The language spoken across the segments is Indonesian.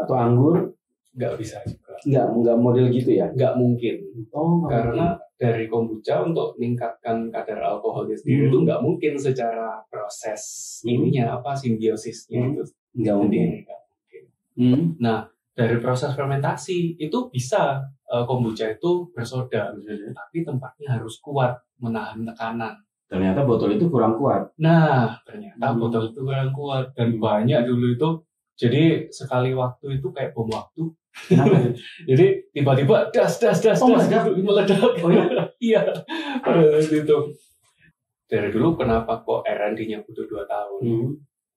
atau anggur? Nggak bisa juga. Nggak model gitu ya? Nggak mungkin. Karena Okay. dari kombucha untuk meningkatkan kadar alkoholnya sendiri itu nggak mungkin secara proses simbiosisnya itu Nggak mungkin. nggak mungkin. Nah, dari proses fermentasi itu bisa kombucha itu bersoda, tapi tempatnya harus kuat menahan tekanan. Ternyata botol itu kurang kuat. Nah, ternyata botol itu kurang kuat dan banyak dulu itu. Jadi sekali waktu itu kayak bom waktu. Kenapa? Jadi tiba-tiba das meledak. Oh ya? Iya. Pada saat itu. Dari dulu kenapa kok R&D-nya butuh 2 tahun?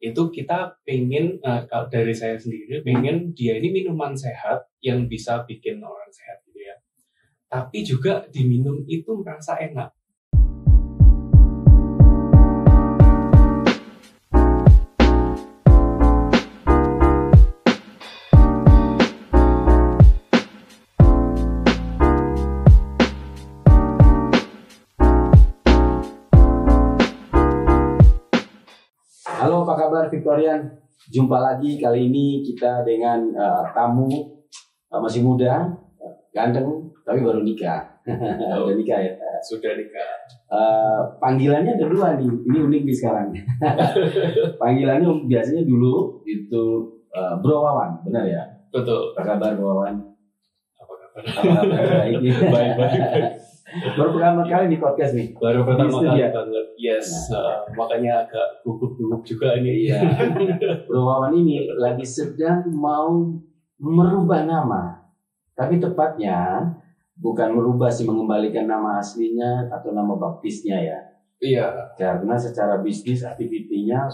Itu kita pengen, kalau dari saya sendiri pengen dia ini minuman sehat yang bisa bikin orang sehat gitu ya. Tapi juga diminum itu merasa enak. Halo, apa kabar Victorian? Jumpa lagi kali ini kita dengan tamu masih muda, ganteng, tapi baru nikah. Udah nikah ya? Sudah nikah. Panggilannya ada 2 nih, ini unik nih sekarang. Panggilannya biasanya dulu itu Bro Wawan, benar ya? Betul. Apa kabar Bro Wawan? Apa kabar? Baik. Baru pertama kali di podcast nih. Baru pertama kali ya? banget. Yes. Makanya agak gugup-gugup juga ini. Iya. Bro Wawan ini lagi sedang mau merubah nama. Tapi tepatnya bukan merubah sih, mengembalikan nama aslinya atau nama baptisnya ya. Iya. Karena secara bisnis aktivitinya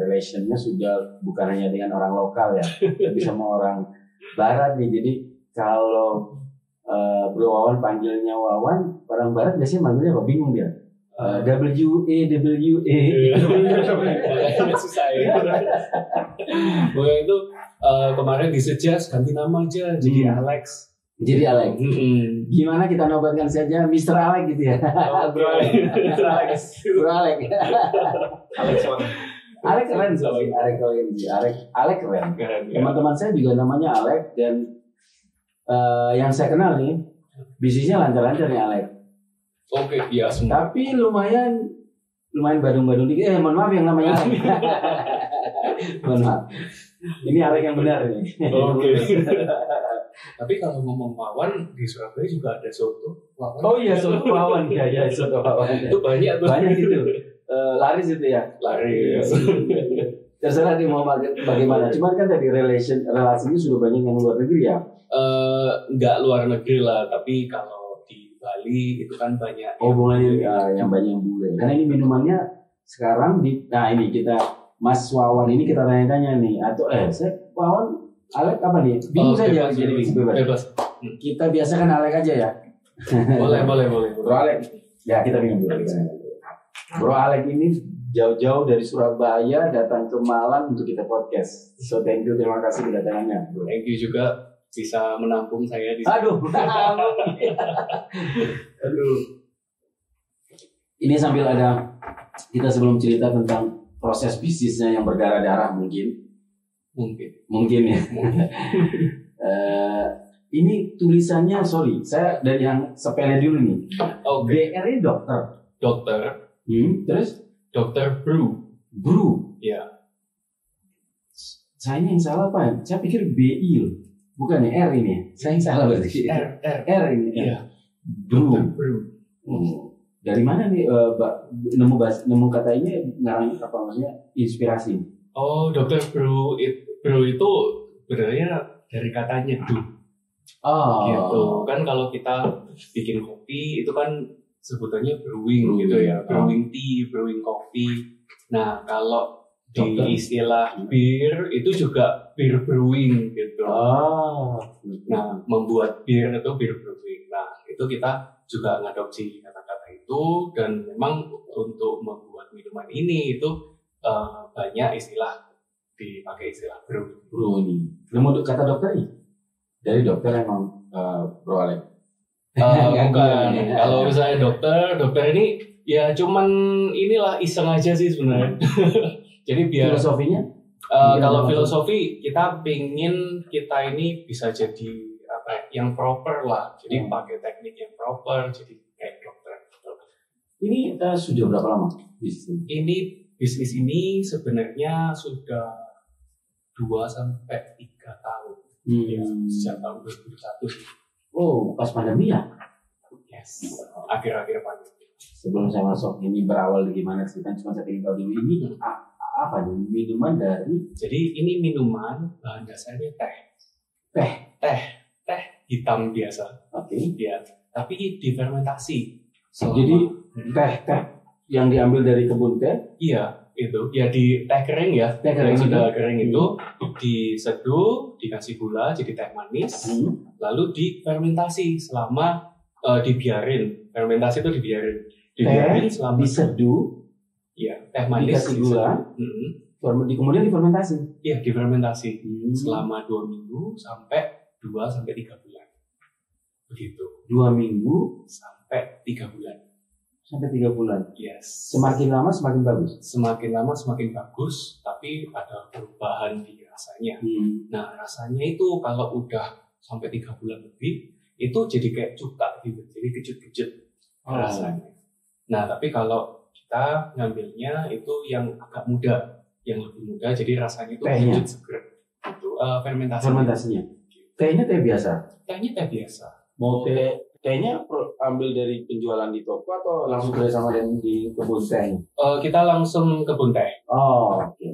relationnya sudah bukan hanya dengan orang lokal ya, tapi sama orang barat nih. Jadi kalau Bro Wawan panggilnya Wawan, orang barat biasanya manggilnya apa? Bingung dia. WE. Makanya susah ya. Pokoknya itu kemarin disuggest ganti nama aja jadi Alex. Jadi Alex. Gimana kita nobatkan saja Mr. Alex gitu ya? Bro Alex. Bro Alex. Alex mana? Alex keren sih. Alex keren. Teman-teman saya juga namanya Alex dan yang saya kenal nih bisnisnya lancar-lancar nih Alex. Oke, iya semua. Tapi lumayan badung-badung dikit. Mohon maaf yang namanya Alex. Mohon maaf. Ini Alex yang benar nih. Oke. Tapi kalau ngomong Wawan di Surabaya juga ada soto Wawan. Oh iya, soto Wawan. Iya, soto Wawan. Itu banyak tuh. Banyak gitu. Laris itu ya. Laris. Terserah dia mau bagaimana. Cuman kan tadi relasinya sudah banyak yang luar negeri ya. Nggak luar negeri lah, tapi kalau di Bali itu kan banyak. Hubungannya yang banyak yang bule. Karena ini minumannya sekarang nah ini kita Mas Wawan ini kita tanya-tanya nih atau saya Wawan Alex apa nih? Bingung saja jadi bebas. Kita biasakan Alex aja ya. Boleh. Bro Alex. Ya kita bingung dulu. Bro Alex ini jauh-jauh dari Surabaya datang ke Malang untuk kita podcast. So thank you, terima kasih kedatangannya. Thank you juga bisa menampung saya di sini. Aduh. Ini sambil kita sebelum cerita tentang proses bisnisnya yang berdarah-darah mungkin ya. Ini tulisannya saya dari yang sepele dulu nih. BR ini dokter. Terus Dokter Bru. Ya. Saya yang salah apa? Saya pikir BI loh. Bukan ya, R ini. Saya yang salah berarti. R ini. Iya. Bru. Dari mana nih nemu kata ini ngarang apa maksudnya inspirasi? Oh, Dokter Bru itu sebenarnya dari katanya do. Oh. Gitu. Kan kalau kita bikin kopi itu kan sebutannya brewing gitu ya, brewing tea, brewing coffee. Nah, kalau di istilah bir itu juga beer brewing gitu. Nah, membuat bir itu beer brewing. Nah, itu kita juga ngadopsi kata-kata itu dan memang untuk membuat minuman ini itu banyak dipakai istilah brewing. Nemu kata dokter ini dari dokter emang Bro Alex. Bukan. Kalau misalnya dokter ini ya cuman inilah iseng aja sih sebenarnya. Jadi biar filosofinya Kalau filosofi kita pingin kita ini bisa jadi yang proper lah, jadi pakai teknik yang proper, jadi kayak dokter. Ini sudah berapa lama bisnis? Ini bisnis ini sebenarnya sudah 2-3 tahun. Ya, sejak tahun 2021. Oh, pas pandemi ya? Yes, akhir-akhir pandemi. Sebelum saya masuk, ini berawal gimana ceritanya? Cuma saya ingin tahu dulu ini apa nih? Minuman dari? Jadi ini minuman bahan dasarnya teh. Teh hitam biasa. Oke. Ya, tapi difermentasi. Jadi teh yang diambil dari kebun teh? Iya, itu. Ya di teh kering ya. Teh kering yang sudah kering itu diseduh, dikasih gula jadi teh manis, lalu difermentasi selama dibiarin. Fermentasi itu dibiarin selama diseduh. Iya, teh manis dikasih gula. Kemudian difermentasi. Iya, difermentasi selama 2 minggu sampai 2-3 bulan. Begitu. 2 minggu sampai 3 bulan. Sampai 3 bulan. Yes. Semakin lama semakin bagus. Semakin lama semakin bagus, tapi ada perubahan di rasanya. Nah, rasanya itu kalau udah sampai 3 bulan lebih, itu jadi kayak cuka gitu, jadi kecut-kecut rasanya. Nah, tapi kalau kita ngambilnya itu yang agak muda, yang lebih muda, jadi rasanya itu kecut seger. Itu fermentasinya. Tehnya teh biasa. Tehnya teh biasa. Mau tehnya ambil dari penjualan di toko atau langsung kerjasama dengan di kebun teh? Kita langsung kebun teh. Oh, oke.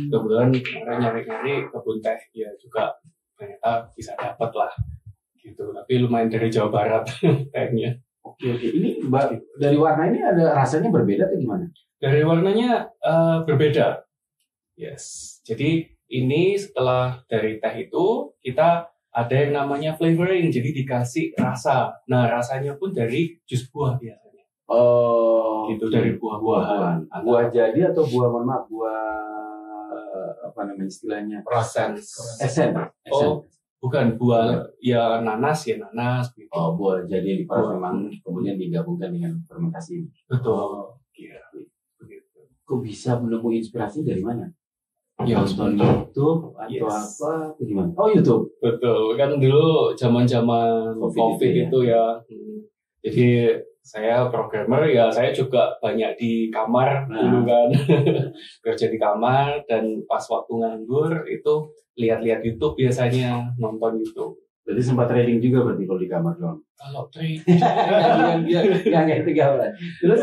Kebetulan kemarin nyari-nyari kebun teh ya juga ternyata bisa dapat lah gitu. Tapi lumayan dari Jawa Barat tehnya. Oke. Ini dari warna ini ada rasanya berbeda atau gimana? Dari warnanya berbeda. Yes. Jadi ini setelah dari teh itu kita ada yang namanya flavoring, jadi dikasih rasa. Nah, rasanya pun dari jus buah biasanya. Oh, gitu dari buah-buahan. Buah jadi atau buah apa namanya istilahnya? Esen. Oh, bukan buah ya nanas gitu. Oh, buah jadi diperas memang kemudian digabungkan dengan fermentasi. Betul. Iya. Begitu. Kok bisa menemu inspirasi dari mana? Ya, nonton YouTube atau apa? Gimana? Oh, YouTube. Betul. Kan dulu zaman-zaman COVID itu ya. Jadi saya programmer ya, saya juga banyak di kamar dulu kan. Kerja di kamar dan pas waktu nganggur itu lihat-lihat YouTube biasanya, nonton YouTube. Jadi sempat trading juga berarti kalau di kamar dong. Kalau trading yang itu gawat. Terus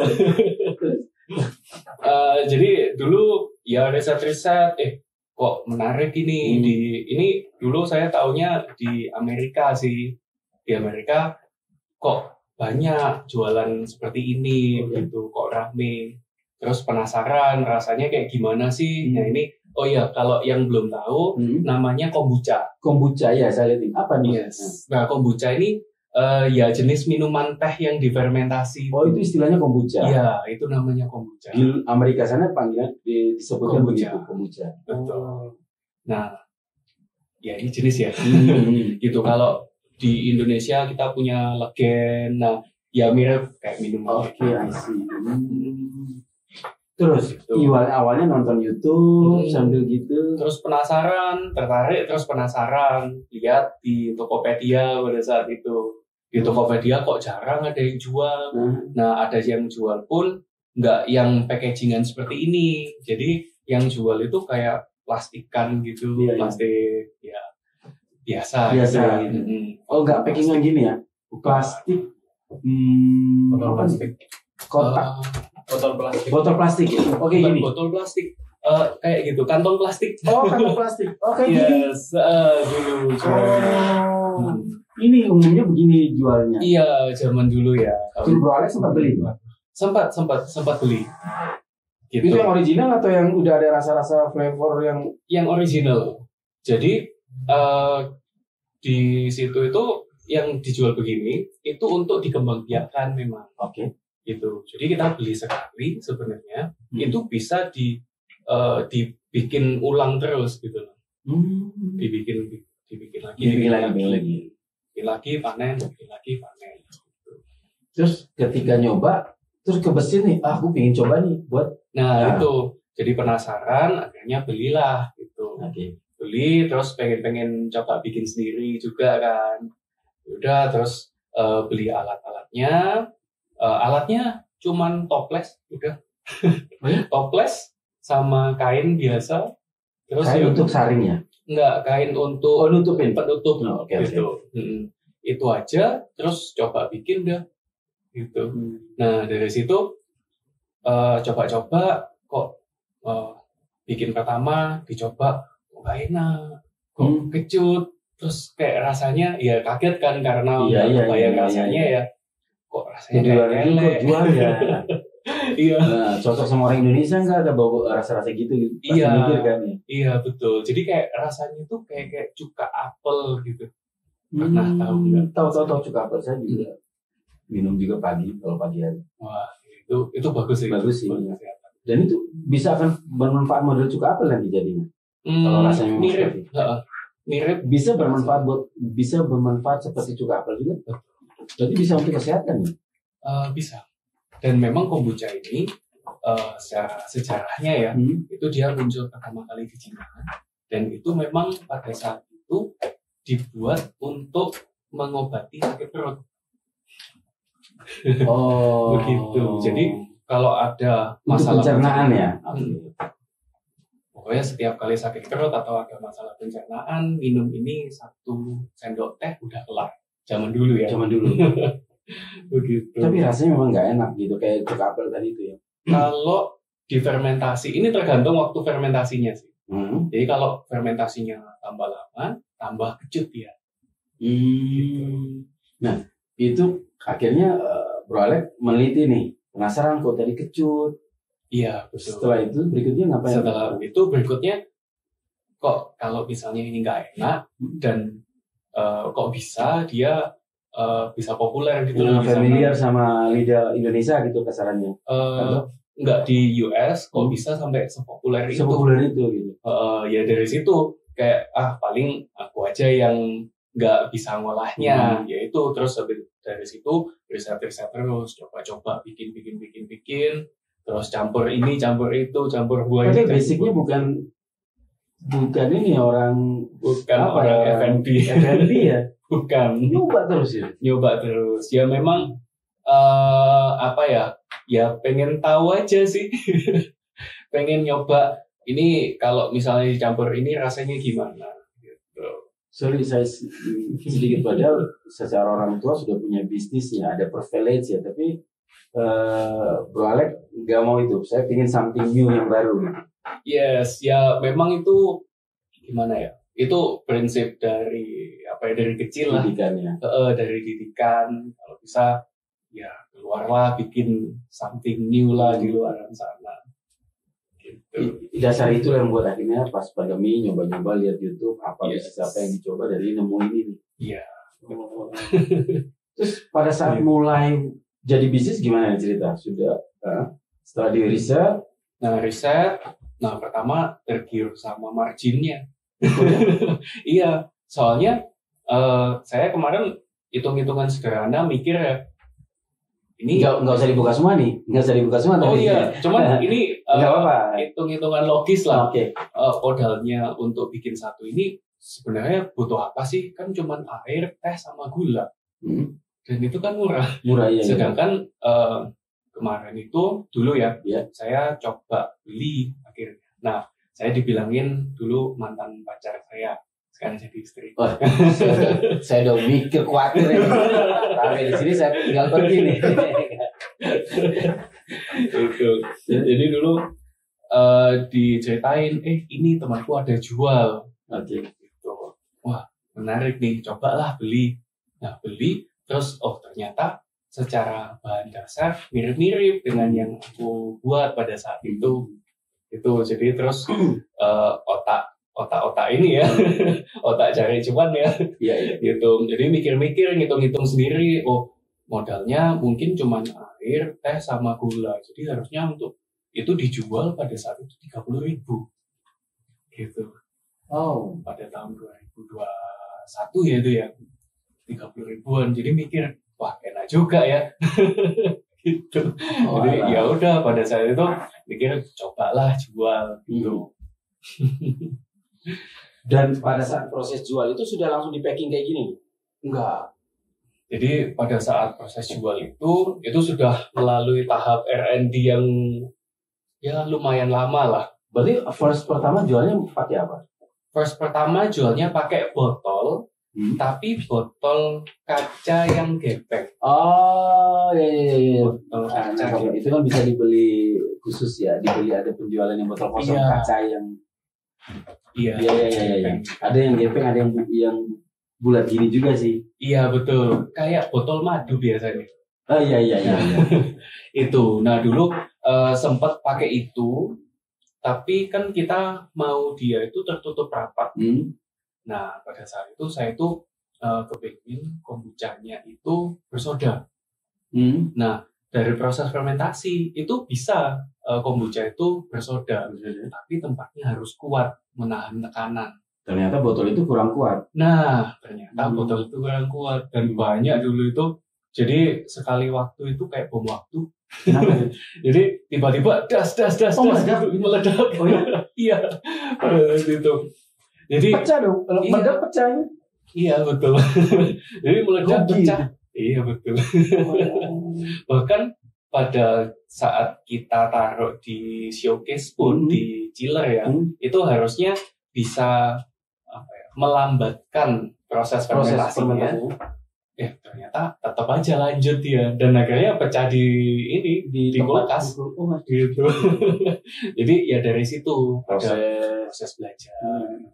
jadi dulu ya riset-riset kok menarik ini ini dulu saya taunya di Amerika sih. Di Amerika kok banyak jualan seperti ini gitu, kok rame. Terus penasaran rasanya kayak gimana sih? Nah, ini kalau yang belum tahu namanya kombucha. Kombucha ya, saya lihat ini. Apa nih? Yes. Nah, kombucha ini ya jenis minuman teh yang difermentasi. Oh, itu istilahnya kombucha. Iya, itu namanya kombucha. Di Amerika sana panggilan disebutkan begitu, kombucha. Betul. Nah, ya ini jenis ya. Gitu. Kalau di Indonesia kita punya Legen. Nah, ya mirip kayak minuman. Oke, I see. Terus awalnya nonton YouTube sambil gitu. Terus tertarik, terus penasaran. Lihat di Tokopedia pada saat itu. Di Tokopedia kok jarang ada yang jual. Nah, ada yang jual pun nggak yang packagingan seperti ini. Jadi yang jual itu kayak plastikan gitu, plastik ya biasa. Gitu. Oh, nggak packingan gini ya? Plastik. Botol plastik. Kotak. Botol plastik ya? Oke, gini. Botol plastik. Kayak gitu, kantong plastik. Oh, kantong plastik. Oke, gini. Dulu. Ini umumnya begini jualnya. Iya, zaman dulu ya. Bro Alex sempat beli? Sempat beli. Gitu. Itu yang original atau yang udah ada rasa-rasa flavor yang original. Jadi di situ itu yang dijual begini itu untuk dikembangbiakkan memang. Oke. Gitu. Jadi kita beli sekali sebenarnya itu bisa dibikin ulang terus gitu loh. Dibikin lagi panen. Terus ketika nyoba terus kebesin nih, aku pengen coba nih buat. Nah, itu jadi penasaran, akhirnya belilah gitu. Beli terus pengen coba bikin sendiri juga kan. Udah terus beli alatnya cuman toples udah. Toples sama kain biasa. Terus kain untuk saringnya? Enggak, kain untuk penutup gitu. Itu aja, terus coba bikin udah gitu. Nah dari situ coba-coba kok bikin pertama dicoba kok gak enak, kok kecut, terus kayak rasanya ya kaget kan karena kebayang rasanya ya kok rasanya kayak lele. Kok jual ya? Iya. Nah, cocok sama orang Indonesia nggak ada bawa rasa-rasa gitu? Iya. Mikir kan ya? Iya betul. Jadi kayak rasanya tuh kayak cuka apel gitu. Pernah tahu nggak? Tahu cuka apel, saya juga minum juga kalau pagi hari. Wah itu bagus sih. Bagus sih. Dan itu bisa akan bermanfaat model cuka apel nanti jadinya. Kalau rasanya mirip. Bisa bermanfaat seperti cuka apel juga. Berarti bisa untuk kesehatan ya? Bisa. Dan memang kombucha ini secara sejarahnya ya, itu dia muncul pertama kali di Cina. Dan itu memang pada saat itu dibuat untuk mengobati sakit perut. Begitu. Jadi kalau ada masalah pencernaan ya. Pokoknya setiap kali sakit perut atau ada masalah pencernaan, minum ini 1 sendok teh udah kelar. Zaman dulu ya. Begitu. Tapi rasanya memang nggak enak gitu kayak cuka apel tadi itu ya. Kalau difermentasi, ini tergantung waktu fermentasinya sih. Jadi kalau fermentasinya tambah lama, tambah kecut ya. Gitu. Nah itu akhirnya Bro Alex meneliti nih, penasaran kok tadi kecut. Iya betul. Setelah itu berikutnya ngapain? Setelah itu berikutnya kok kalau misalnya ini nggak enak dan kok bisa dia bisa populer gitu loh, familiar sama lidah Indonesia gitu kasarannya. Enggak di US kok bisa sampai sepopuler itu gitu. Ya dari situ kayak paling aku aja yang nggak bisa ngolahnya, yaitu terus dari situ riset terus coba bikin terus campur ini campur itu campur buah. Tapi basicnya bukan ini orang F&B ya. Bukan. Nyoba terus ya memang ya pengen tahu aja sih. Pengen nyoba ini kalau misalnya dicampur ini rasanya gimana gitu. Sorry saya sedikit, padahal secara orang tua sudah punya bisnis ya, ada privilege ya, tapi Bro Alex nggak mau itu. Saya pengen something new yang baru. Yes, ya memang itu gimana ya? Itu prinsip dari dari kecil lah. Didikannya. Dari didikan. Kalau bisa ya keluarlah bikin something new lah di luar sana. Gitu. Dasar itu yang buat akhirnya pas pandemi nyoba-nyoba lihat YouTube bisnis apa yang dicoba dari nemu ini. Iya. Terus pada saat mulai jadi bisnis gimana cerita? Sudah setelah di riset? Nah pertama tergiur sama marginnya. Iya, soalnya saya kemarin hitung-hitungan sederhana mikir ya, ini nggak usah dibuka semua nih, Oh iya, cuman ini hitung-hitungan logis lah. Okay. Modalnya untuk bikin satu ini sebenarnya butuh apa sih? Kan cuman air, teh sama gula, dan itu kan murah. Ya. Sedangkan kemarin itu dulu ya, saya coba beli akhirnya. Nah, saya dibilangin dulu mantan pacar saya, sekarang jadi istri. Saya udah mikir khawatir ya. Tapi di sini saya tinggal pergi nih. Itu. Jadi dulu diceritain, ini temanku ada jual. Gitu. Wah, menarik nih, cobalah beli. Nah, beli, terus ternyata secara bahan dasar mirip-mirip dengan yang aku buat pada saat itu. Jadi terus otak ini ya, otak cari cuan ya, gitu. Jadi mikir-mikir, ngitung-ngitung sendiri. Modalnya mungkin cuma air, teh sama gula. Jadi harusnya untuk itu dijual pada saat itu 30.000, gitu. Pada tahun 2021 ya itu ya, 30.000-an. Jadi mikir, wah enak juga ya. gitu. Oh, Jadi alah. ya udah pada saat itu pikir cobalah jual gitu. Dan pada saat proses jual itu sudah langsung di packing kayak gini? Enggak. Jadi pada saat proses jual itu sudah melalui tahap R&D yang ya lumayan lama lah. Berarti first pertama jualnya pakai apa? First pertama jualnya pakai botol, tapi botol kaca yang gepeng. Oh, iya. Botol Nah, kaca. itu kan bisa dibeli khusus ya, dibeli ada penjualan yang botol kosong Iya. kaca yang Iya. Iya. Ada yang gepeng, ada yang bulat gini juga sih. Iya betul. Kayak botol madu biasanya. Oh iya. Itu. Nah dulu sempat pakai itu, tapi kan kita mau dia itu tertutup rapat. Nah pada saat itu saya itu kepingin kombuchanya itu bersoda. Nah dari proses fermentasi itu bisa kombucha itu bersoda, tapi tempatnya harus kuat menahan tekanan. Ternyata botol itu kurang kuat. Nah ternyata botol itu kurang kuat dan banyak dulu itu. Jadi sekali waktu itu kayak bom waktu. Jadi tiba-tiba das meledak. Oh iya? Iya pada saat itu. Jadi Pecah dong, kalau Iya. meledak pecah. iya betul. Jadi meledak Rugi. pecah. Iya betul. Bahkan pada saat kita taruh di showcase pun di chiller ya, itu harusnya bisa melambatkan proses fermentasinya. Ternyata tetap aja lanjut ya, dan akhirnya pecah di kulkas gitu. Jadi ya dari situ ada proses belajar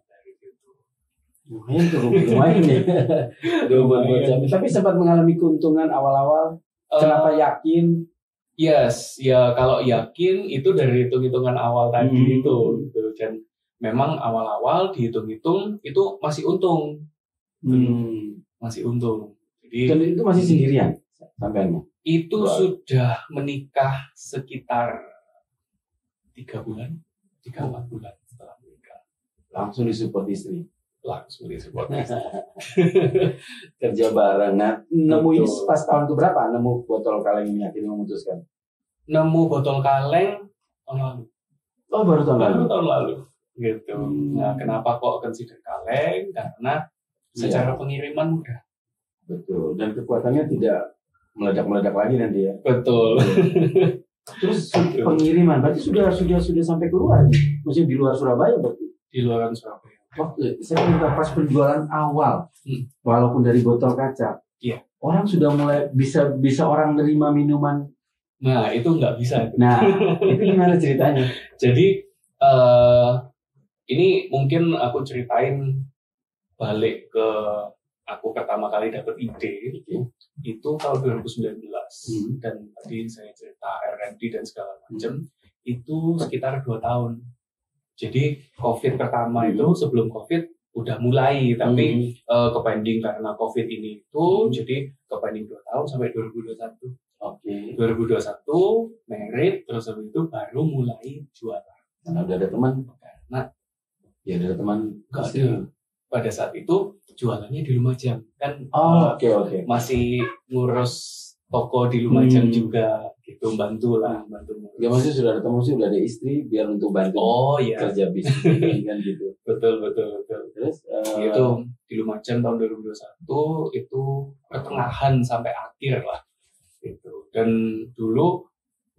dari gitu. Lumayan tuh, lumayan ya. Lumayan. Tapi sempat mengalami keuntungan awal-awal. Kenapa yakin? Yes, ya kalau yakin itu dari hitung-hitungan awal tadi itu, dan memang awal-awal dihitung-hitung itu masih untung, masih untung. Jadi Dan itu masih sendirian sampainya. itu sudah menikah sekitar 3 bulan, 3-4 bulan setelah menikah. Langsung disupport istri. Langsung disupport. Kerja bareng. Nah, nemu ini Betul. pas tahun keberapa? Nemu botol kaleng ini akhirnya memutuskan. Nemu botol kaleng tahun lalu. Oh, baru tahun lalu. Tahun lalu. Gitu. Nah, kenapa kok consider kaleng? Karena secara pengiriman mudah. Betul. Dan kekuatannya tidak meledak-meledak lagi nanti ya. Betul. Terus pengiriman berarti sudah sampai keluar nih. Maksudnya di luar Surabaya berarti. Di luar Surabaya. Waktu saya minta pas penjualan awal, walaupun dari botol kaca, Iya. orang sudah mulai bisa orang nerima minuman. Nah, itu nggak bisa. Nah, itu gimana ceritanya? Jadi ini mungkin aku ceritain balik ke aku pertama kali dapat ide itu tahun 2019 dan tadi saya cerita R&D dan segala macam itu sekitar 2 tahun. Jadi COVID pertama itu sebelum COVID udah mulai, tapi kepending karena COVID ini itu jadi kepending 2 tahun sampai 2021. Oke. 2021 merit, terus habis itu baru mulai jualan. Karena udah ada teman. Nah, Ya ada teman. nggak ada. Pada saat itu jualannya di Lumajang kan. Oke. Masih ngurus toko di Lumajang juga gitu, bantu. Ya maksudnya sudah ada teman sih, udah ada istri biar untuk bantu kerja bisnis ini kan gitu. Betul. Terus Itu di Lumajang tahun 2021 itu pertengahan sampai akhir lah gitu. Dan dulu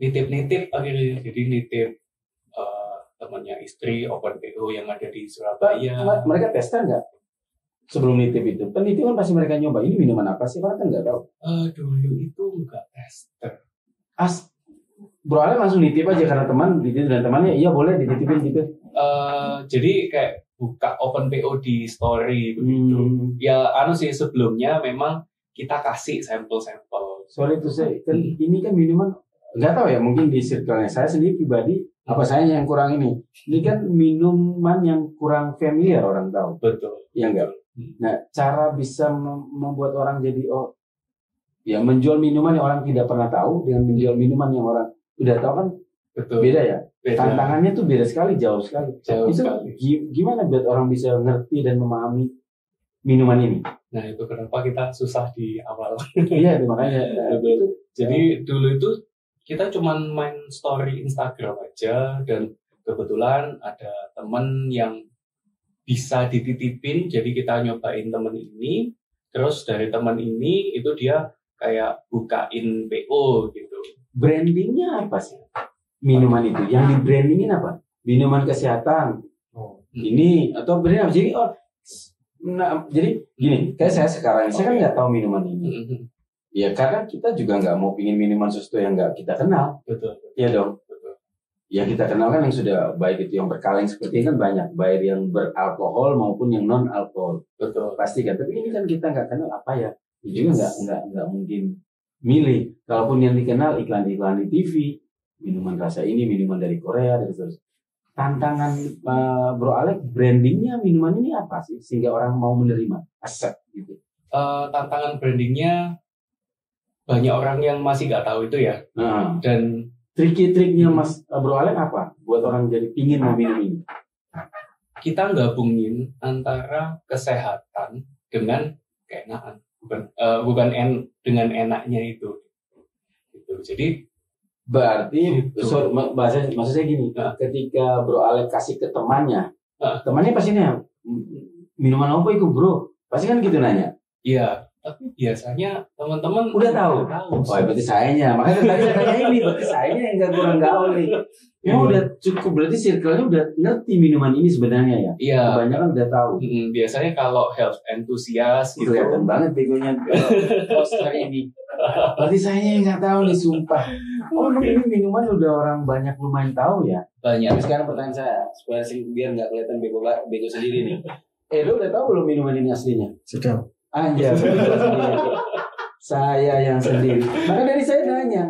nitip akhirnya, jadi nitip temannya istri open PO yang ada di Surabaya. mereka tesnya nggak sebelum nitip itu? Penitip kan pasti mereka nyoba ini minuman apa sih, mereka kan nggak tahu. Dulu itu nggak tester. Bro Ale langsung nitip aja karena teman dititip dan temannya iya boleh dititipin gitu. Jadi kayak buka open PO di story begitu. Ya sih sebelumnya memang kita kasih sampel-sampel. Sorry itu saya kan ini kan minuman nggak tahu ya, mungkin di circle-nya saya sendiri pribadi apa saya yang kurang ini kan minuman yang kurang familiar orang tahu. Betul. Ya enggak. Nah, cara bisa membuat orang jadi menjual minuman yang orang tidak pernah tahu dengan menjual minuman yang orang udah tahu kan betul. Beda ya. Beda. Tantangannya tuh beda sekali, jauh sekali. Itu gimana buat orang bisa ngerti dan memahami minuman ini. Nah itu kenapa kita susah di awal. Iya, makanya. Jadi dulu itu kita cuman main story Instagram aja, dan kebetulan ada temen yang bisa dititipin, jadi kita nyobain temen ini, terus dari temen ini itu dia kayak bukain PO gitu. Brandingnya apa sih minuman itu? Yang di brandingin apa? Minuman kesehatan. Ini atau brand apa? Jadi gini, kayak saya sekarang saya kan nggak tahu minuman ini. Ya karena kita juga nggak mau pingin minuman sesuatu yang nggak kita kenal. Betul. Iya dong. Betul. Yang kita kenal kan yang sudah baik itu yang berkaleng seperti ini kan banyak, baik yang beralkohol maupun yang non alkohol. Betul. Pasti kan. Tapi ini kan kita nggak kenal apa ya. Ya juga nggak mungkin milih. Kalaupun yang dikenal iklan-iklan di TV, minuman rasa ini, minuman dari Korea dan terus. Tantangan Bro Alex brandingnya minuman ini apa sih sehingga orang mau menerima accept gitu? Tantangan brandingnya banyak orang yang masih nggak tahu itu ya. Dan trik-triknya Mas Bro Alex apa buat orang jadi pingin mau minum ini? Kita gabungin antara kesehatan dengan keenakan, bukan dengan enaknya itu. Gitu. Jadi berarti maksud saya gini, ketika Bro Alex kasih ke temannya pasti nanya, minuman apa itu Bro? Pasti kan gitu nanya. Iya, tapi biasanya teman-teman udah tahu. Oh, berarti sayanya. Makanya tadi saya tanya ini, berarti sayanya yang kurang gaul nih. Udah cukup, berarti circle-nya udah ngerti minuman ini sebenarnya ya. Iya. Kebanyakan udah tahu. Biasanya kalau health enthusiast gitu. Kelihatan banget begonya poster ini. Berarti sayanya yang nggak tahu nih, sumpah. Oh, ini minuman udah orang banyak lumayan tahu ya. Banyak. Tapi sekarang pertanyaan saya, supaya biar nggak kelihatan bego sendiri nih. Lo udah tahu belum minuman ini aslinya? Sudah. Anjir, saya yang sendiri. Maka dari saya nanya.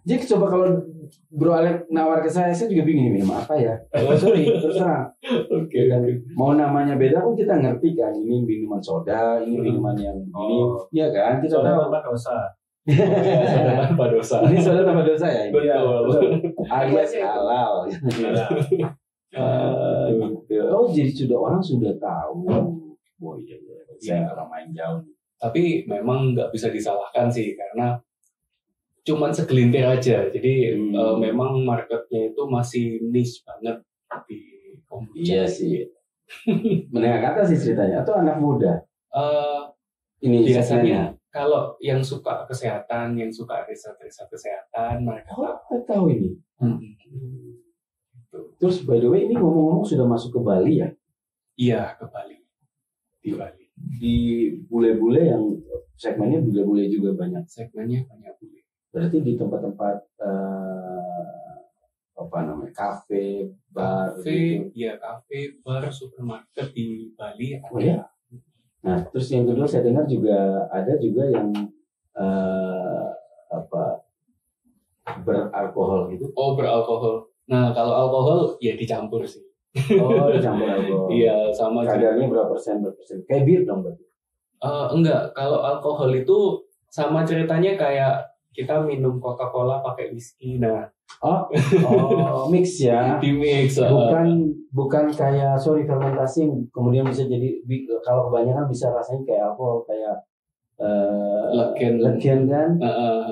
Jadi coba kalau Bro Alex nawar ke saya juga bingung ini minum apa ya. Sorry, terserah. Oke. Mau namanya beda pun kita ngerti kan. Ini minuman soda, ini minuman yang ini, ya kan? Kita Soda tahu. tanpa dosa. Soda tanpa dosa. Ini soda tanpa dosa ya. Betul. Alias halal. Gitu. Oh, jadi orang sudah tahu. Oh iya. Saya orang main jauh. Tapi memang nggak bisa disalahkan sih, karena cuman segelintir aja. Jadi memang marketnya itu masih niche banget di kombucha. Iya sih. Menengah ke atas sih ceritanya. Atau anak muda? Ini biasanya kalau yang suka kesehatan, yang suka riset-riset kesehatan, mereka tahu ini. Terus by the way ini ngomong-ngomong sudah masuk ke Bali ya? Iya, ke Bali. Di Bali. Di bule-bule yang segmennya bule-bule juga banyak. Segmennya banyak bule. Berarti di tempat-tempat kafe, bar, kafe, bar, supermarket di Bali ada. Oh ya. Nah, terus yang kedua saya dengar juga ada yang beralkohol gitu. Oh, beralkohol. Nah, kalau alkohol ya dicampur sih. Oh, dicampur alkohol. Iya, sama. Kadarnya berapa persen? Kayak bir dong berarti? Enggak, kalau alkohol itu sama ceritanya kayak kita minum Coca-Cola pakai whisky. Nah, mix ya. Di mix. Bukan kayak fermentasi kemudian bisa jadi, kalau kebanyakan bisa rasanya kayak alkohol, kayak legen kan.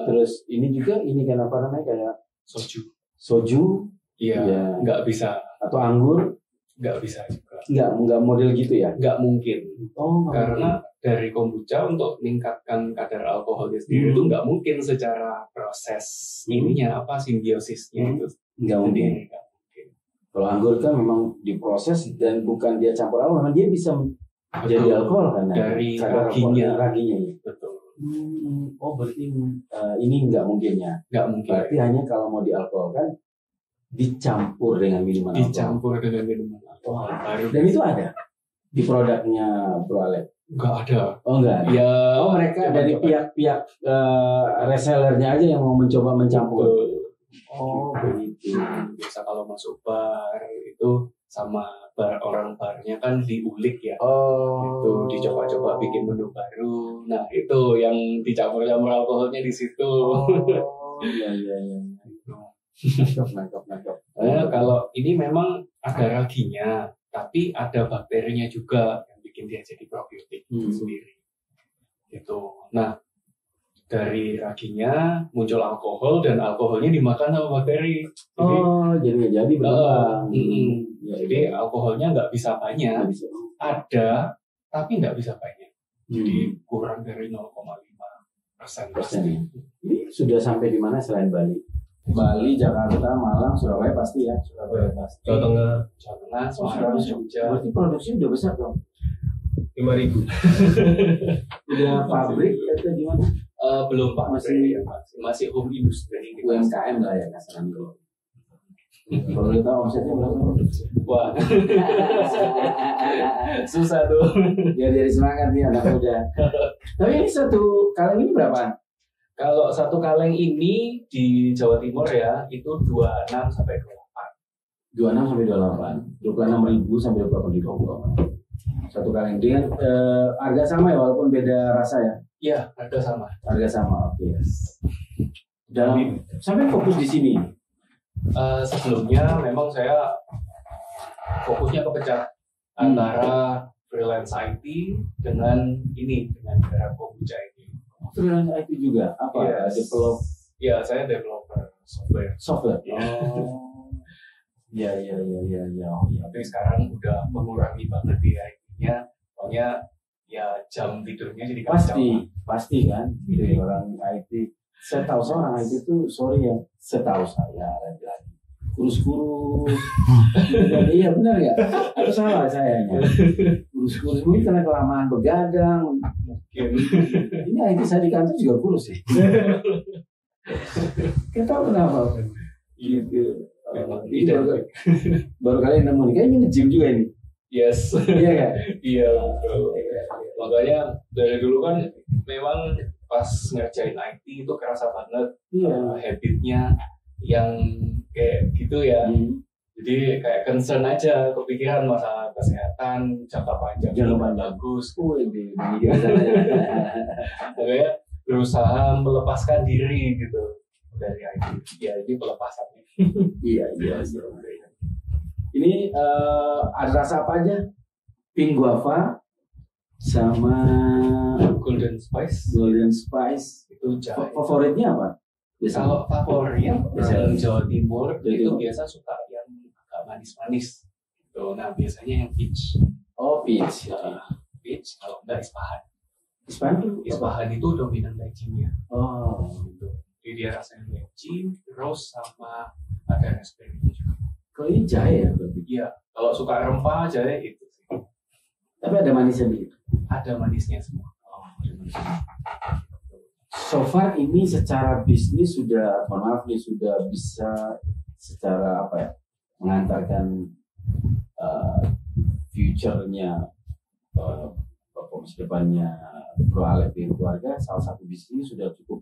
Terus ini juga kan apa namanya, kayak soju. Iya. Nggak bisa. Atau anggur. Nggak bisa juga. Nggak model gitu ya? Nggak mungkin. Karena dari kombucha untuk meningkatkan kadar alkoholnya sendiri itu nggak mungkin secara proses simbiosisnya itu. Nggak mungkin. Kalau anggur kan memang diproses dan bukan dia campur alkohol, memang dia bisa jadi alkohol kan? Dari raginya. Betul. Oh, berarti ini nggak mungkin ya? Nggak mungkin. Berarti hanya kalau mau dialkoholkan dicampur dengan minuman alkohol. Dan itu ada di produknya Bro Alex? Nggak ada. Oh, nggak ada. Ya, mereka dari pihak resellernya aja yang mau mencoba mencampur. Oh, begitu. Biasa kalau masuk bar itu sama orang barnya kan diulik ya. Itu dicoba-coba bikin menu baru. Nah, itu yang dicampur-campur alkoholnya di situ. Iya. Nangkap. Kalau ini memang ada raginya, tapi ada bakterinya juga yang bikin dia jadi probiotik sendiri. Gitu. Nah, dari raginya muncul alkohol dan alkoholnya dimakan sama bakteri. Jadi nggak jadi berkembang. Jadi alkoholnya nggak bisa banyak. Ada, tapi nggak bisa banyak. Jadi kurang dari 0,5%. Ini sudah sampai di mana selain Bali? Bali, Jakarta, Malang, Surabaya pasti ya. Surabaya pasti. Jawa Tengah, Semarang, Jogja. Berarti produksinya udah besar dong. 5.000. Udah pabrik atau gimana? Belum Pak, masih home industry. UMKM lah ya kasarnya. Kalau kita omsetnya berapa? Wah, susah tuh. Biar jadi semangat nih anak muda. Tapi ini satu kaleng ini berapa? Kalau satu kaleng ini di Jawa Timur ya, itu 26 sampai 28. 26 sampai 28. 26.000 sampai 28.000. Satu kaleng dengan harga sama ya walaupun beda rasa ya. Iya, harga sama. Harga sama, oke. Dan sampai fokus di sini. Sebelumnya memang saya fokusnya kepecah antara freelance IT dengan Garap Kombucha ini. Freelance IT juga apa? Yes. Develop? Ya, saya developer software. Iya. Tapi sekarang udah mengurangi banget di IT-nya, soalnya ya jam tidurnya jadi pasti kan. Jadi orang IT. Saya tahu seorang IT itu, setahu saya lagi kurus-kurus. Iya benar ya? Atau salah sayanya? Kurus-kurus mungkin karena kelamaan begadang. Mungkin. Ini IT saya di kantor juga kurus sih. Kita tahu kenapa? Gitu. Baru kali nemu nih, kayaknya nge-gym juga ini. Yes. Iya kan? Iya. Makanya dari dulu kan memang pas ngerjain IT itu kerasa banget habitnya yang kayak gitu ya. Jadi kayak concern aja, kepikiran masalah kesehatan jangka panjang bagus. Makanya berusaha melepaskan diri gitu dari IT. Ya ini pelepasannya. Iya. Ini ada rasa apa aja? Pink guava sama Golden Spice itu jahe. favoritnya apa? Kalau favorit orang Jawa Timur itu biasa suka yang agak manis-manis. Tuh, nah biasanya yang peach. Oh peach. Peach kalau enggak Ispahan. Ispahan itu dominan lychee-nya. Oh. Gitu. Jadi dia rasanya lychee, rose sama ada raspberry juga. Kalau ini jahe ya? Iya. Kalau suka rempah jahe itu sih. Tapi ada manisnya dikit. Ada manisnya semua. So far ini secara bisnis sudah bisa secara apa ya mengantarkan future-nya masa depannya Bro Alek dan keluarga. Salah satu bisnis sudah cukup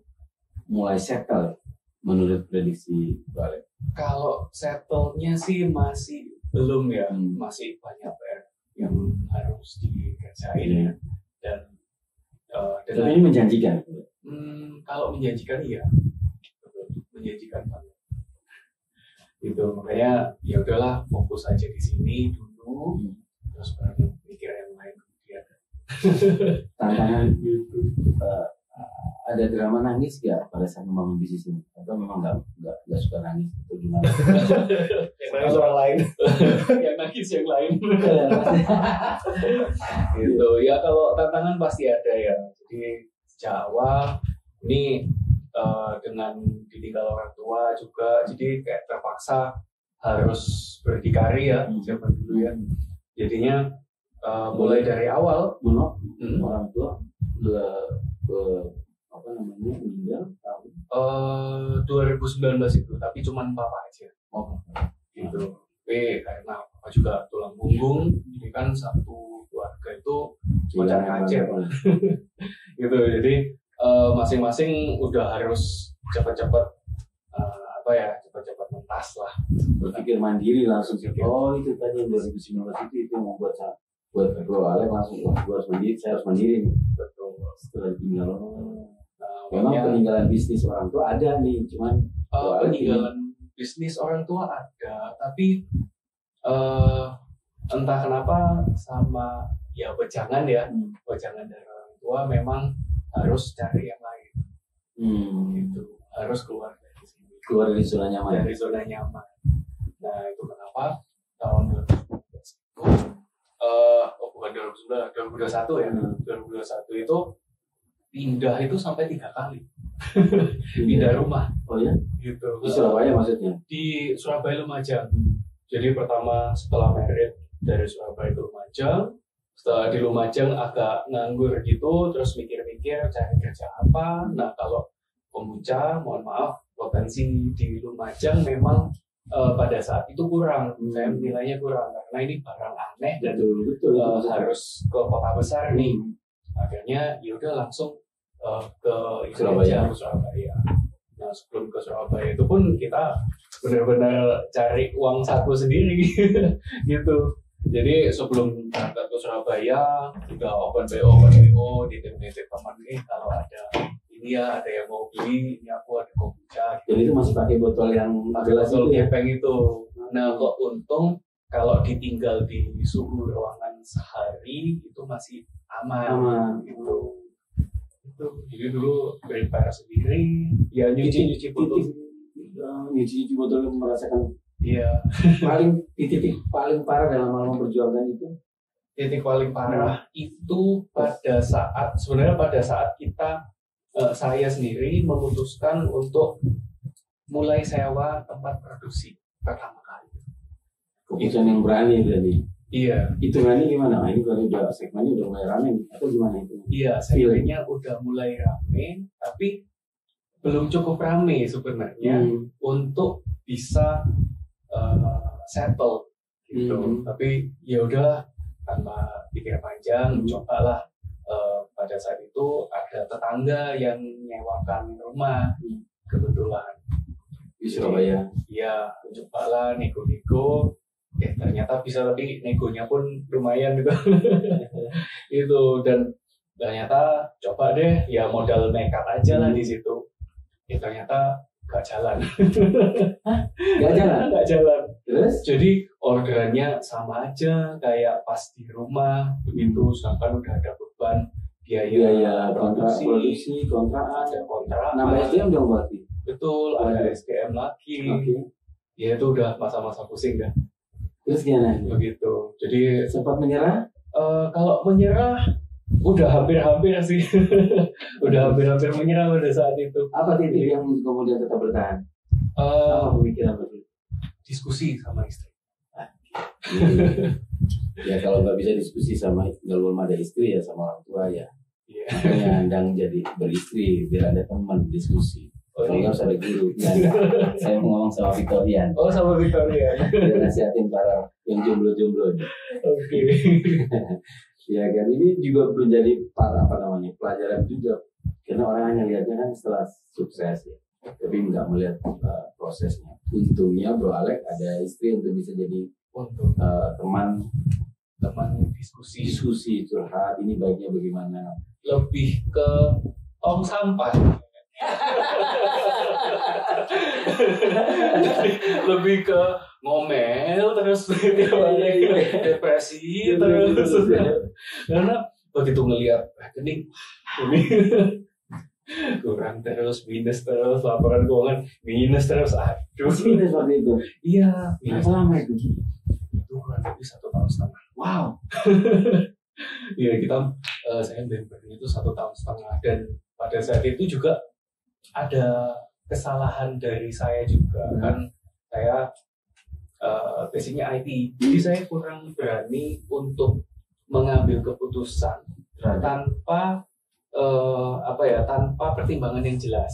mulai settle menurut prediksi Bro Alek. Kalau settle-nya sih masih belum ya, masih banyak PR yang harus dikerjain ya. Dan tapi ini menjanjikan. Kalau menjanjikan iya, menjanjikan banget. Gitu makanya ya udahlah fokus aja di sini dulu, terus baru mikir yang lain kemudian. Tantangan itu ada drama nangis gak pada saat membangun bisnis ini? Atau memang nggak suka nangis atau gimana? Yang nangis orang lain. Yang nangis yang lain. Gitu ya, kalau tantangan pasti ada ya. Jadi sejak awal ini dengan ditinggal orang tua juga, jadi kayak terpaksa harus berdikari ya zaman dulu ya. Jadinya mulai dari awal orang tua meninggal tahun 2019 itu, tapi cuman papa aja. Gitu. Tapi karena papa juga tulang punggung, jadi kan satu keluarga itu macam kacer. Gitu. Jadi masing-masing udah harus cepat-cepat cepat-cepat mentas lah. Berpikir mandiri langsung. Oh itu tadi yang 2019 itu membuat buat Bro Alek langsung saya harus mandiri nih. Betul. Setelah tinggal. Memang peninggalan bisnis orang tua ada nih, cuman peninggalan bisnis orang tua ada, tapi entah kenapa sama ya wejangan dari orang tua memang harus cari yang lain. Gitu. Harus keluar dari sini. Keluar dari zona nyaman. Dari zona nyaman. Nah, itu kenapa tahun 2019 itu bukan 2021 ya. 2021 itu pindah itu sampai 3 kali. Pindah rumah. Oh ya? Gitu. Di Surabaya maksudnya? Di Surabaya Lumajang. Jadi pertama setelah merit dari Surabaya ke Lumajang, setelah di Lumajang agak nganggur gitu, terus mikir-mikir cari kerja apa. Nah, kalau kombucha, mohon maaf, potensi di Lumajang memang pada saat itu kurang. Saya nilainya kurang karena ini barang aneh dan betul. Harus ke kota besar nih. Akhirnya ya udah langsung ke Surabaya. Nah, sebelum ke Surabaya itu pun kita benar-benar cari uang saku sendiri gitu. Jadi sebelum berangkat ke Surabaya udah open BO nitip teman kalau ada ini ya, ada yang mau beli, ini aku ada kombucha. Jadi itu masih pakai botol yang gelas kepeng itu. Nah, kok untung kalau ditinggal di suhu ruangan sehari itu masih aman. Gitu. Jadi dulu prepare sendiri, ya nyuci botol. Nyuci botol merasakan. Iya. Di titik paling parah dalam hal memperjuangkan itu. Titik paling parah itu pada saat kita saya sendiri memutuskan untuk mulai sewa tempat produksi pertama kali. Keputusan yang berani berarti. Iya. Hitungannya gimana? Ini kalau udah segmennya udah mulai rame atau gimana itu? Iya, segmennya udah mulai rame, tapi belum cukup rame sebenarnya untuk bisa settle gitu. Tapi ya udahlah, tanpa pikir panjang, cobalah. Pada saat itu ada tetangga yang nyewakan rumah kebetulan di Surabaya. Iya, cobalah nego-nego. Ternyata bisa, tapi negonya pun lumayan gitu. Itu dan ternyata coba deh, ya modal nekat aja lah di situ. Ternyata gak jalan. Gak jalan. Terus? Jadi orderannya sama aja kayak pas di rumah begitu, sedangkan udah ada beban biaya produksi, kontrak, ada kontrak. Nambah SDM dong berarti. Betul, ada SDM lagi. Ya itu udah masa-masa pusing dah. Terus gimana? Begitu. Jadi sempat menyerah? Kalau menyerah udah hampir sih. Udah hampir menyerah pada saat itu. Apa titik yang kemudian tetap bertahan? Apa pemikiran berarti? Diskusi sama istri. Ya kalau nggak bisa diskusi sama kalau belum ada istri ya sama orang tua ya. Makanya andang jadi beristri biar ada teman diskusi. Kalau harus ada guru. Saya mau ngomong sama Victorian. Oh, sama Victorian. Biar nasihatin para yang jomblo-jomblo. Oke. Ya kan, ini juga menjadi pelajaran juga. Karena orang hanya lihatnya kan setelah sukses ya, tapi nggak melihat prosesnya. Untungnya Bro Alex ada istri untuk bisa jadi teman diskusi curhat. Ini baiknya bagaimana? Lebih ke tong sampah. Lebih ke ngomel terus depresi terus karena begitu ngelihat rekening ini kurang terus, minus terus, laporan keuangan minus terus, aduh minus seperti itu. Iya, selama itu kurang lebih 1,5 tahun. Wow. Iya, saya membernya itu 1,5 tahun, dan pada saat itu juga ada kesalahan dari saya juga. Kan saya basicnya IT, jadi saya kurang berani untuk mengambil keputusan tanpa tanpa pertimbangan yang jelas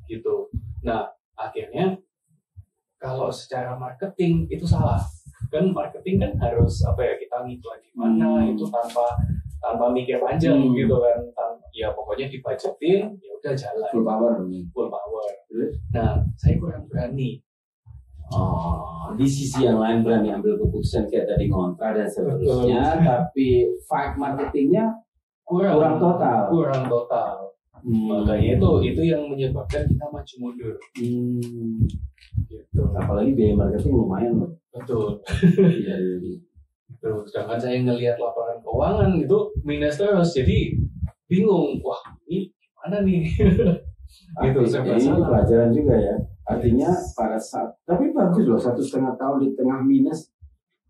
gitu. Nah, akhirnya kalau secara marketing itu salah. Kan marketing kan harus kita ngiklan di mana itu tanpa mikir panjang gitu kan. Ya pokoknya dibajetin, ya udah jalan. Full power. Nah, saya kurang berani. Di sisi yang lain berani ambil keputusan kayak tadi ngontrak dan seterusnya, tapi fight marketingnya kurang total. Makanya itu yang menyebabkan kita maju mundur. Gitu. Apalagi biaya marketing lumayan loh. Betul. Terus sedangkan saya ngelihat laporan keuangan itu minus terus, jadi bingung, wah ini gimana nih? Gitu, ini pelajaran juga ya. Artinya pada saat, tapi bagus loh 1,5 tahun di tengah minus,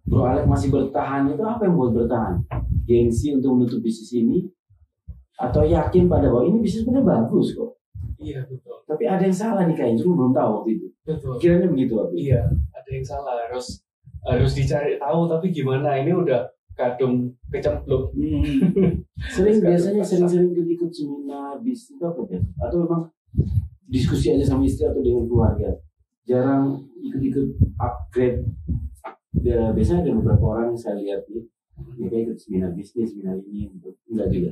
Bro Alex masih bertahan. Itu apa yang buat bertahan? Gengsi untuk menutup bisnis ini? Atau yakin pada bahwa ini bisnis benar bagus kok? Iya betul. Tapi ada yang salah nih kayaknya, cuma belum tahu waktu itu. Betul. Kiranya begitu Abi? Iya, ada yang salah, harus dicari tahu, tapi gimana, ini udah kadung kecemplung. Biasanya sering-sering ikut seminar bisnis itu apa ya? Atau memang diskusi aja sama istri atau dengan keluarga? Jarang ikut-ikut upgrade. Biasanya ada beberapa orang yang saya lihat nih, mereka ikut seminar bisnis, seminar ini, enggak juga.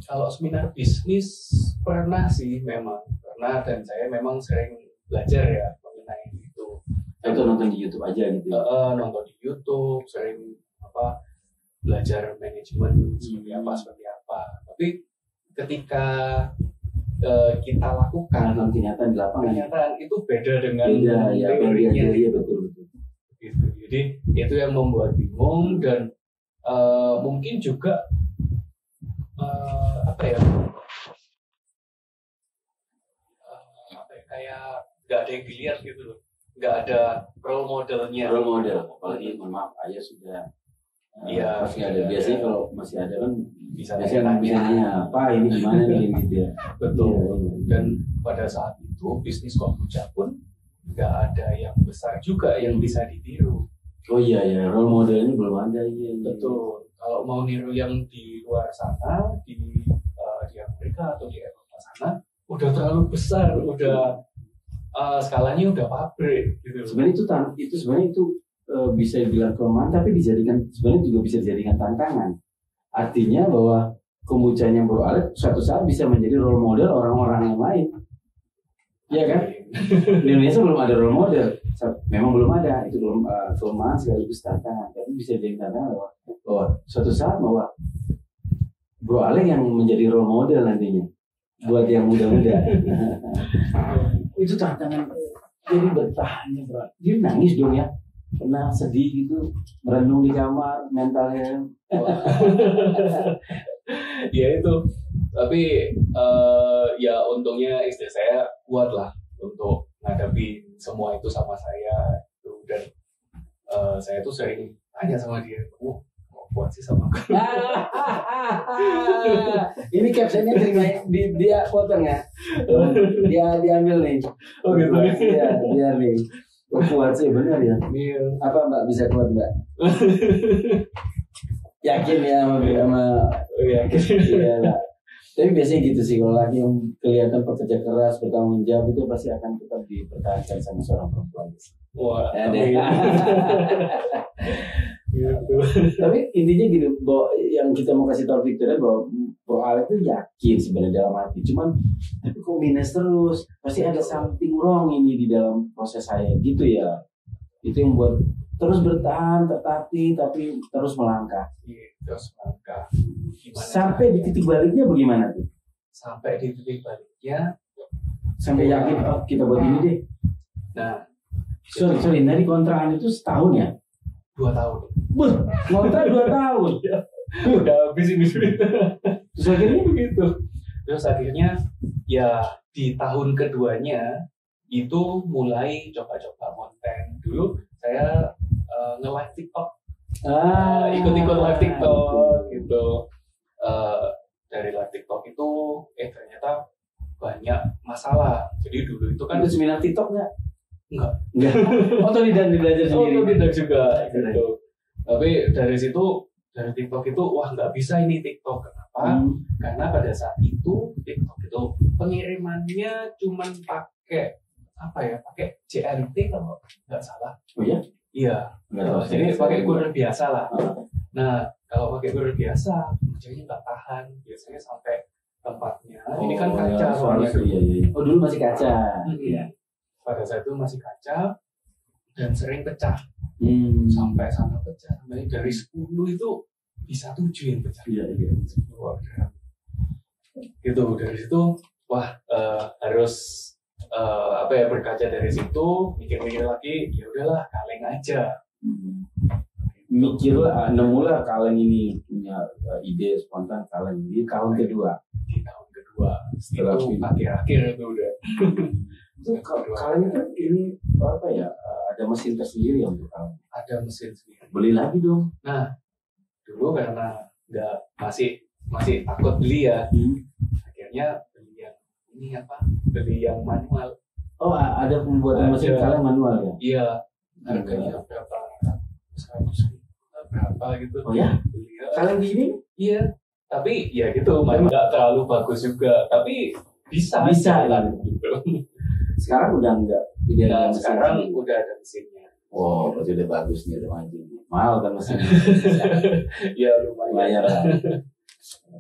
Kalau seminar bisnis pernah sih, memang pernah, dan saya memang sering belajar ya mengenai itu. Atau nonton di YouTube aja gitu. Nonton di YouTube, sering belajar manajemen seperti apa. Tapi ketika kita lakukan kenyataan di lapangan, itu beda dengan teorinya. Iya betul. Gitu. Jadi itu yang membuat bingung, dan mungkin juga kayak nggak ada yang dilihat gitu loh, nggak ada role modelnya. Apalagi mohon maaf ayah sudah iya masih ada. Biasanya kalau masih ada kan bisa nanya apa ini gimana nih gitu ya. Betul. Dan pada saat itu bisnis kombucha pun nggak ada yang besar juga yang bisa ditiru. Oh iya role modelnya belum ada. Iya. Betul. Kalau mau niru yang di luar sana, di Amerika atau di Eropa sana, udah terlalu besar, udah skalanya udah pabrik gitu. Sebenarnya itu bisa dibilang kelemahan, tapi sebenarnya juga bisa dijadikan tantangan. Artinya bahwa kombuchanya Bro Alex suatu saat bisa menjadi role model orang-orang yang lain. Iya kan? Di Indonesia belum ada role model. Memang belum ada. Itu belum kelemahan sekaligus tantangan. Tapi bisa jadi tantangan bahwa suatu saat bahwa Bro Alex yang menjadi role model nantinya buat yang muda-muda. Itu tantangan. Jadi bertahannya Bro. Dia nangis dong ya. Pernah sedih gitu, merenung di kamar, mentalnya. Ya itu. Tapi ya untungnya istri saya kuat lah untuk menghadapi semua itu sama saya. Dan saya tuh sering tanya sama dia, kamu kok kuat sih sama aku? Ini captionnya dia potong ya? Dia diambil nih. Oh gitu. Iya, biar nih. Kuat sih benar ya. Iya. Apa Mbak bisa kuat Mbak? Yakin ya sama yakin. Iya Mbak. Tapi biasanya gitu sih, kalau laki yang kelihatan pekerja keras, bertanggung jawab itu pasti akan tetap dipertahankan sama seorang perempuan. Wah. Gitu. Tapi intinya gini, bahwa yang kita mau kasih tahu Victoria bahwa Bro Alex itu yakin sebenarnya dalam hati, cuman tapi kok minus terus, pasti ada something wrong ini di dalam proses saya gitu ya. Itu yang buat terus bertahan, tapi terus melangkah. Terus melangkah. Sampai di titik baliknya bagaimana tuh? Sampai di titik baliknya, sampai yakin kita buat ini deh. Nah, sorry, dari kontrakan itu setahun ya? 2 tahun. Kontrak 2 tahun. Udah habis ini duit. Terus akhirnya begitu. Terus akhirnya ya di tahun keduanya itu mulai coba-coba konten. Dulu saya nge-live TikTok. Ikut-ikut live TikTok gitu. Dari live TikTok itu ternyata banyak masalah. Jadi dulu itu kan itu seminar TikTok nggak? Enggak. Otodidak belajar sendiri. Otodidak juga gitu. Tapi dari TikTok itu wah nggak bisa ini TikTok. Kenapa? Karena pada saat itu TikTok itu pengirimannya cuma pakai pakai JNT kalau nggak salah. Oh ya? Iya. Jadi pakai kurir biasa lah. Nah kalau pakai kurir biasa, bujanya nggak tahan. Biasanya sampai tempatnya. Ini kan kaca soalnya. Iya. Oh dulu masih kaca. Iya. Pada saat itu masih kaca dan sering pecah. Sampai sana pecah. Sampai dari 10 itu bisa 7 yang pecah. Iya. Gitu dari situ wah harus berkaca dari situ, mikir-mikir lagi, ya udahlah kaleng aja. mikirlah, nemulah kalian ini punya ide spontan kalian di tahun kedua. Di tahun kedua, Setelah itu film. akhir-akhir itu udah. Kalian kan ini apa ya? Ada mesin tersendiri untuk kalian. Ada mesin sendiri. Beli lagi dong. Nah, dulu karena nggak masih takut beli ya, akhirnya beli yang manual. Oh, ada pembuatan mesin kalian manual ya? Iya, harganya berapa? 100 berapa gitu? Oh ya? Beli, ya. Kalian gini? Iya, tapi ya gitu, nggak terlalu bagus juga, tapi bisa kan? gitu. Sekarang udah enggak. Nah, sekarang udah ada mesinnya. Oh, berarti udah bagus nih, udah maju. Mahal kan mesinnya? Ya lumayan. Lah.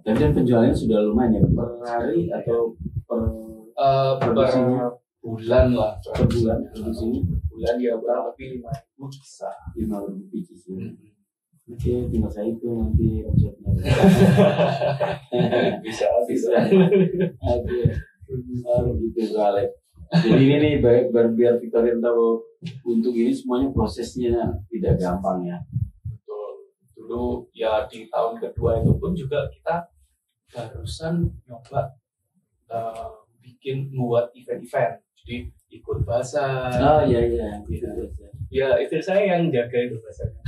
Tapi kan penjualannya sudah lumayan ya, per hari atau per produksinya? Bulan lah. Per bulan produksinya? Bulan ya kurang lebih 5.000 bisa. 5.000 biji sih. Oke, tinggal saya itu nanti omsetnya. Bisa. Oke. Gitu Alex. Jadi ini nih biar Victoria tahu untuk ini semuanya prosesnya tidak gampang ya. Betul. Dulu ya di tahun kedua itu pun juga kita barusan nyoba buat event-event. Jadi ikut bazar. Oh iya. Ya itu saya yang jaga itu bazarnya.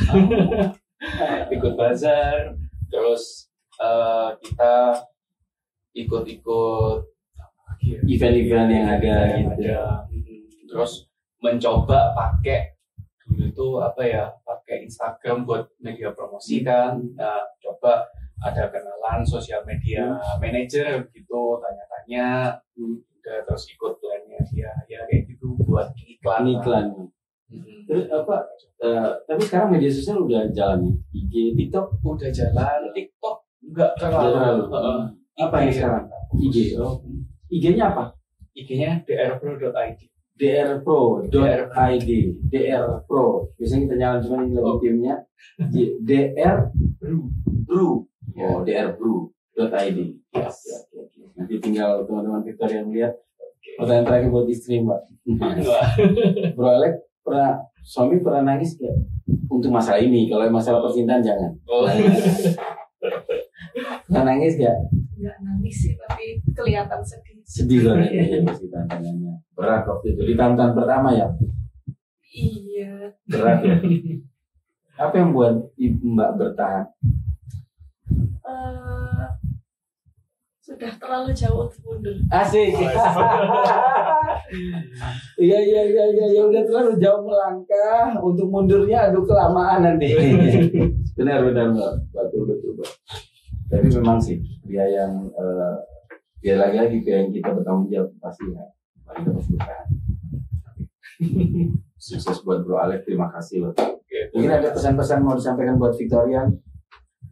Ikut bazar, terus kita ikut event-event yang ada gitu. Terus mencoba pakai dulu itu pakai Instagram buat media promosi kan. Nah, coba ada kenalan sosial media manager gitu, tanya-tanya, udah terus ikut plannya dia ya kayak gitu buat iklan. Terus tapi sekarang media sosial udah jalan nih. IG, TikTok udah jalan, TikTok enggak terlalu. Apa yang sekarang? IG. Oh. IG-nya apa? IG-nya drpro.id. drpro.id. drpro. Biasanya kita nyalain cuma ini lagi timnya. drbru. Oh, drbru.id. Yes. Oke. Nanti tinggal teman-teman Victoria yang melihat. Pertanyaan terakhir buat istri, Mbak. Bro Alex, suami pernah nangis gak? Untuk masalah ini, kalau masalah percintaan jangan. Pernah nangis gak? Nggak nangis sih, tapi kelihatan sedih. Sedih banget ya pasti tantangannya. Berat waktu itu. Di tantangan pertama ya? Iya. Berat ya? Apa yang buat Mbak bertahan? Sudah terlalu jauh untuk mundur. Asik. Iya, udah terlalu jauh melangkah. Untuk mundurnya aduh kelamaan nanti. Benar Mbak. Betul. Tapi memang sih dia yang lagi dia yang kita bertanggung jawab pasti ya. Mari kita bertahan. Sukses buat Bro Alex, terima kasih loh. Mungkin ada pesan-pesan mau disampaikan buat Victoria.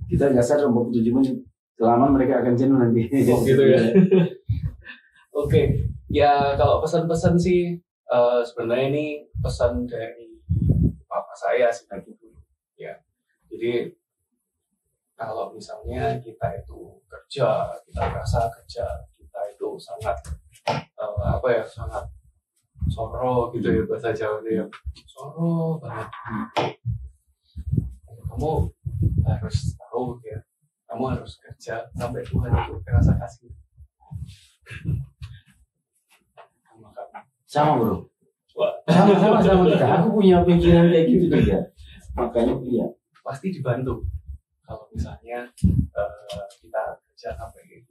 Kita nggak sadar 27 menit. Kelamaan mereka akan jenuh nanti. Oh gitu ya. Oke. Ya kalau pesan-pesan sih sebenarnya ini pesan dari papa saya sih gitu. Ya. Jadi kalau misalnya kita itu kerja, kita merasa kerja kita itu sangat sangat soro gitu ya bahasa Jawa ya. Soro banget. Kamu harus tahu ya, kamu harus kerja sampai Tuhan itu merasa kasih. Sama Bro. Wah. Sama kita. Aku punya pikiran kayak gitu juga. Makanya iya. Pasti dibantu. Kalau misalnya kita kerja sampai gitu,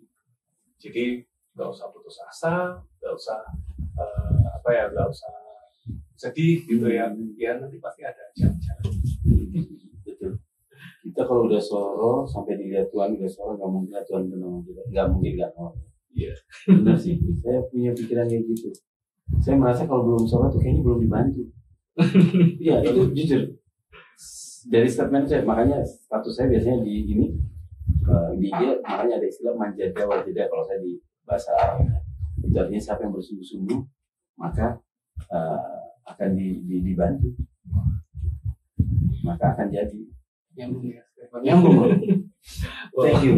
jadi nggak usah putus asa, nggak usah nggak usah sedih gitu ya. Ya nanti pasti ada jalan-jalan. Betul. Kita kalau udah soro sampai dilihat Tuhan udah soro nggak mungkin Tuhan menolong kita, nggak mungkin nggak nolong. Iya. Benar sih. Saya punya pikiran kayak gitu. Saya merasa kalau belum soro tuh kayaknya belum dibantu. Iya itu jujur. Dari statement saya, makanya status saya biasanya di IG makanya ada istilah manjada wajada kalau saya di bahasa Arab. Itu artinya siapa yang bersungguh-sungguh maka akan dibantu, maka akan jadi nyambung. Thank you.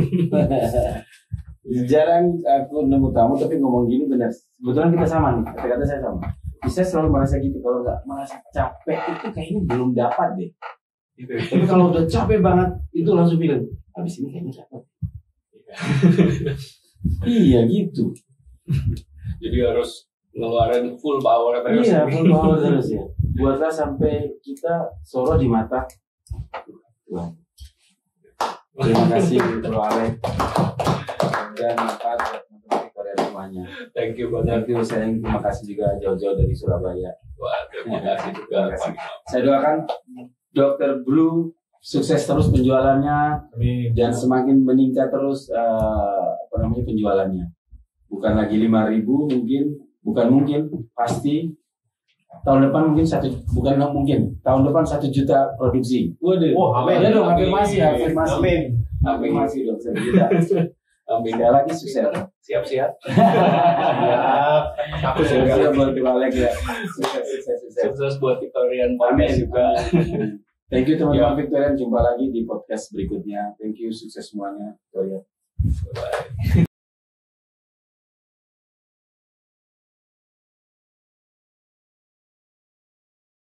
Jarang aku nemu tamu tapi ngomong gini benar. Kebetulan kita sama nih, kata-kata saya sama. Saya selalu merasa gitu, kalau nggak merasa capek itu kayaknya belum dapat deh. Gitu. Tapi kalau udah capek banget, itu langsung bilang, habis ini kayaknya capek. Iya gitu. Jadi harus ngeluarin full power terus. Iya, full power terus ya. Buatlah sampai kita soro di mata. Tuhan. Terima kasih Bro Alek. Dan manfaat buat teman-teman Victoria semuanya. Thank you banget. Thank you, sayang. Terima kasih juga jauh-jauh dari Surabaya. Wah, terima kasih juga. Terima kasih. Saya doakan Dr. Blue sukses terus penjualannya dan semakin meningkat terus penjualannya. Bukan lagi 5.000 mungkin pasti tahun depan mungkin tahun depan 1 juta produksi. Waduh. Amin. Ya dong, afirmasi. Amin. Afirmasi dong 1 juta. Amin. Sekali lagi sukses. Siap-siap. Ya, aku juga. Sukses buat Alek ya. Sukses. Sukses buat Victorian Podcast juga. Thank you teman-teman Victorian. Jumpa lagi di podcast berikutnya. Thank you. Sukses semuanya. Victoria. Bye.